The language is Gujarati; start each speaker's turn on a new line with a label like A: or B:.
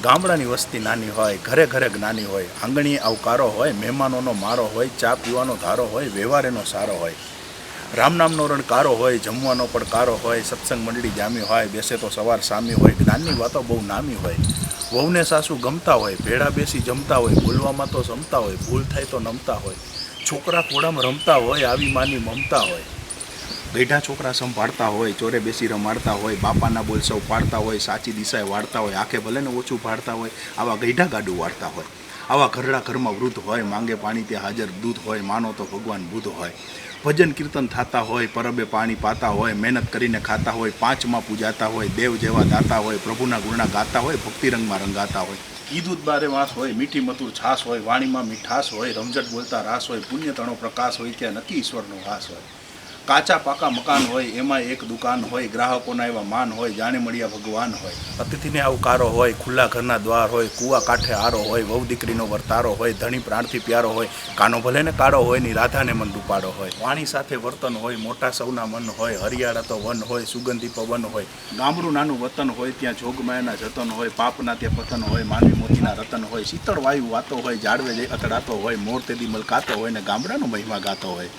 A: ગામડાની વસ્તી નાની હોય, ઘરે ઘરે જ્ઞાની હોય, આંગણીએ આવકારો હોય, મહેમાનોનો મારો હોય, ચા પીવાનો ધારો હોય, વ્યવહાર એનો સારો હોય, રામ નામનો રણકારો હોય, જમવાનો પડકારો હોય, સત્સંગ મંડળી જામી હોય, બેસે તો સવાર સામી હોય, જ્ઞાનની વાતો બહુ નામી હોય, વહુને સાસુ ગમતા હોય, ભેળા બેસી જમતા હોય, બોલવામાં તો જમતા હોય, ભૂલ થાય તો નમતા હોય, છોકરા ઘોડામાં રમતા હોય, આવી માની મમતા હોય, ગઈઢા છોકરા સંભાળતા હોય, ચોરે બેસી રમાડતા હોય, બાપાના બોલ સૌ પાડતા હોય, સાચી દિશાએ વાળતા હોય, આંખે ભલે ને ઓછું પાડતા હોય, આવા ગઈઢા ગાડું વાળતા હોય, આવા ઘરડા ઘરમાં વૃદ્ધ હોય, માંગે પાણી ત્યાં હાજર દૂધ હોય, માનો તો ભગવાન બુદ્ધ હોય, ભજન કીર્તન થતા હોય, પરબે પાણી પાતા હોય, મહેનત કરીને ખાતા હોય, પાંચમાં પૂજાતા હોય, દેવ જેવા દાતા હોય, પ્રભુના ગુણના ગાતા હોય, ભક્તિરંગમાં રંગાતા હોય, ઈદુદ બારે માસ હોય, મીઠી મધુર છાસ હોય, વાણીમાં મીઠાશ હોય, રમઝટ બોલતા રાસ હોય, પુણ્ય તણો પ્રકાશ હોય, ત્યાં નક્કી ઈશ્વરનો વાસ હોય, કાચા પાકા મકાન હોય, એમાં એક દુકાન હોય, ગ્રાહકોના એવા માન હોય, જાણે મળ્યા ભગવાન હોય, અતિથિને આવકારો હોય, ખુલ્લા ઘરના દ્વાર હોય, કૂવા કાંઠે આરો હોય, વહુ દીકરીનો વર્તારો હોય, ધણી પ્રાણથી પ્યારો હોય, કાનો ભલે ને કાળો હોય ની રાધાને મન રૂપાડો હોય, વાણી સાથે વર્તન હોય, મોટા સૌના મન હોય, હરિયાળા તો વન હોય, સુગંધી પવન હોય, ગામડું નાનું વતન હોય, ત્યાં જોગમાયાના જતન હોય, પાપના ત્યાં પતન હોય, માનવી મોતીના રતન હોય, શીતળ વાયુ વાતો હોય, જાળવે જઈ અથડાતો હોય, મોર તેદી મલકાતો હોય ને ગામડાનો મહિમા ગાતો હોય.